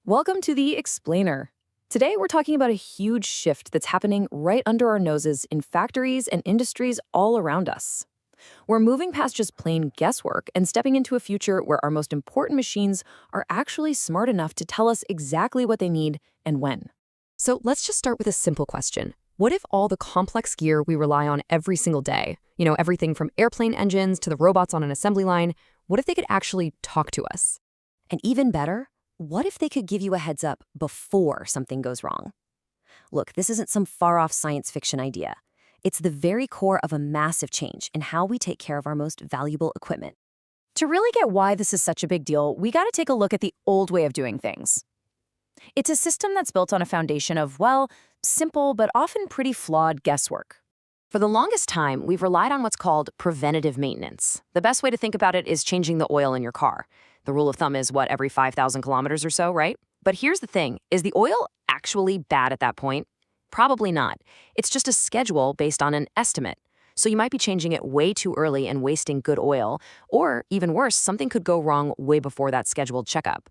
Welcome to the Explainer. Today, we're talking about a huge shift that's happening right under our noses in factories and industries all around us. We're moving past just plain guesswork and stepping into a future where our most important machines are actually smart enough to tell us exactly what they need and when. So let's just start with a simple question. What if all the complex gear we rely on every single day, everything from airplane engines to the robots on an assembly line, what if they could actually talk to us? And even better, what if they could give you a heads up before something goes wrong? Look, this isn't some far-off science fiction idea. It's the very core of a massive change in how we take care of our most valuable equipment. To really get why this is such a big deal, we got to take a look at the old way of doing things. It's a system that's built on a foundation of, well, simple but often pretty flawed guesswork. For the longest time, we've relied on what's called preventative maintenance. The best way to think about it is changing the oil in your car. The rule of thumb is, every 5,000 kilometers or so, right? But here's the thing, is the oil actually bad at that point? Probably not. It's just a schedule based on an estimate. So you might be changing it way too early and wasting good oil, or even worse, something could go wrong way before that scheduled checkup.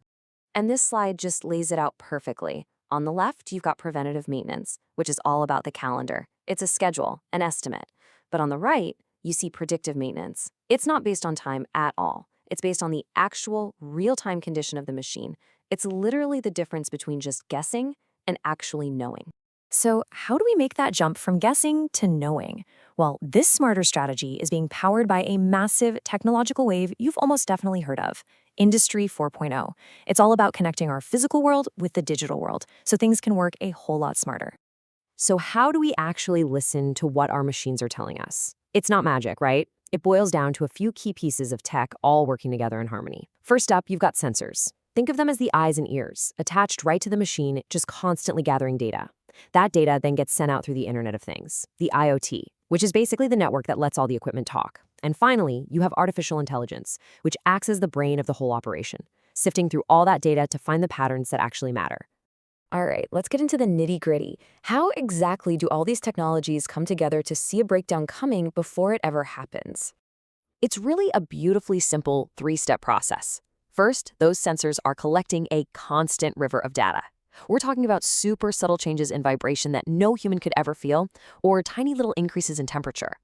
And this slide just lays it out perfectly. On the left, you've got preventative maintenance, which is all about the calendar. It's a schedule, an estimate. But on the right, you see predictive maintenance. It's not based on time at all. It's based on the actual, real-time condition of the machine. It's literally the difference between just guessing and actually knowing. So how do we make that jump from guessing to knowing? Well, this smarter strategy is being powered by a massive technological wave you've almost definitely heard of, Industry 4.0. It's all about connecting our physical world with the digital world, so things can work a whole lot smarter. So how do we actually listen to what our machines are telling us? It's not magic, right? It boils down to a few key pieces of tech all working together in harmony. First up, you've got sensors. Think of them as the eyes and ears, attached right to the machine, just constantly gathering data. That data then gets sent out through the Internet of Things, the IoT, which is basically the network that lets all the equipment talk. And finally, you have artificial intelligence, which acts as the brain of the whole operation, sifting through all that data to find the patterns that actually matter. All right, let's get into the nitty-gritty. How exactly do all these technologies come together to see a breakdown coming before it ever happens? It's really a beautifully simple three-step process. First, those sensors are collecting a constant river of data. We're talking about super subtle changes in vibration that no human could ever feel, or tiny little increases in temperature.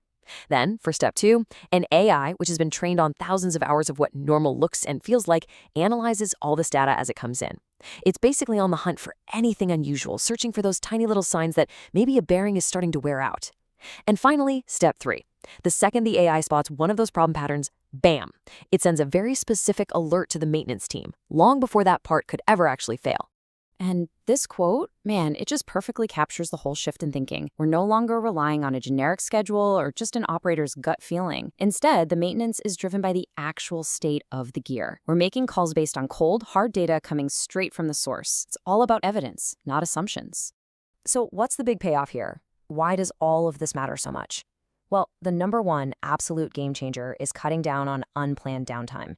Then, for step two, an AI, which has been trained on thousands of hours of what normal looks and feels like, analyzes all this data as it comes in. It's basically on the hunt for anything unusual, searching for those tiny little signs that maybe a bearing is starting to wear out. And finally, step three. The second the AI spots one of those problem patterns, bam! It sends a very specific alert to the maintenance team, long before that part could ever actually fail. And this quote, man, it just perfectly captures the whole shift in thinking. We're no longer relying on a generic schedule or just an operator's gut feeling. Instead, the maintenance is driven by the actual state of the gear. We're making calls based on cold, hard data coming straight from the source. It's all about evidence, not assumptions. So what's the big payoff here? Why does all of this matter so much? Well, the number one absolute game changer is cutting down on unplanned downtime.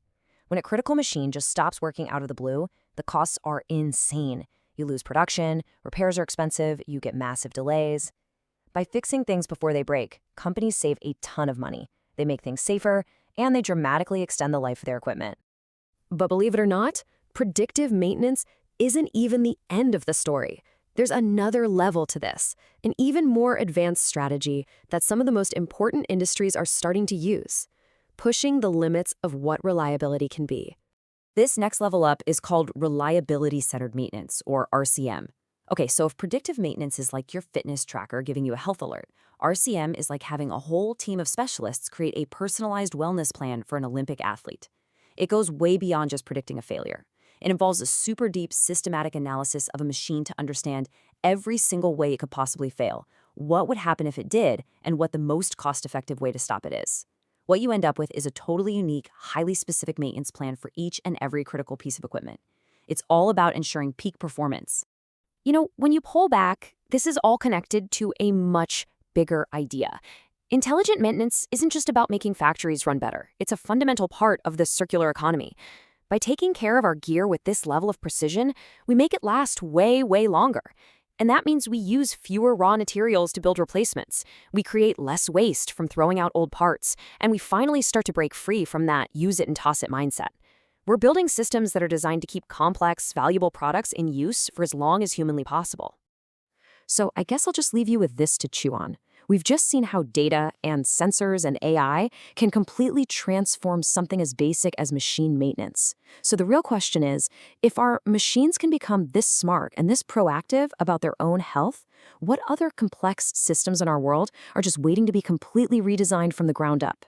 When a critical machine just stops working out of the blue, the costs are insane. You lose production, repairs are expensive, you get massive delays. By fixing things before they break, companies save a ton of money. They make things safer, and they dramatically extend the life of their equipment. But believe it or not, predictive maintenance isn't even the end of the story. There's another level to this, an even more advanced strategy that some of the most important industries are starting to use, pushing the limits of what reliability can be. This next level up is called reliability-centered maintenance, or RCM. Okay, so if predictive maintenance is like your fitness tracker giving you a health alert, RCM is like having a whole team of specialists create a personalized wellness plan for an Olympic athlete. It goes way beyond just predicting a failure. It involves a super deep, systematic analysis of a machine to understand every single way it could possibly fail, what would happen if it did, and what the most cost-effective way to stop it is. What you end up with is a totally unique, highly specific maintenance plan for each and every critical piece of equipment. It's all about ensuring peak performance. When you pull back, this is all connected to a much bigger idea. Intelligent maintenance isn't just about making factories run better. It's a fundamental part of the circular economy. By taking care of our gear with this level of precision, we make it last way, way longer. And that means we use fewer raw materials to build replacements. We create less waste from throwing out old parts, and we finally start to break free from that use it and toss it mindset. We're building systems that are designed to keep complex, valuable products in use for as long as humanly possible. So I guess I'll just leave you with this to chew on. We've just seen how data and sensors and AI can completely transform something as basic as machine maintenance. So the real question is, if our machines can become this smart and this proactive about their own health, what other complex systems in our world are just waiting to be completely redesigned from the ground up?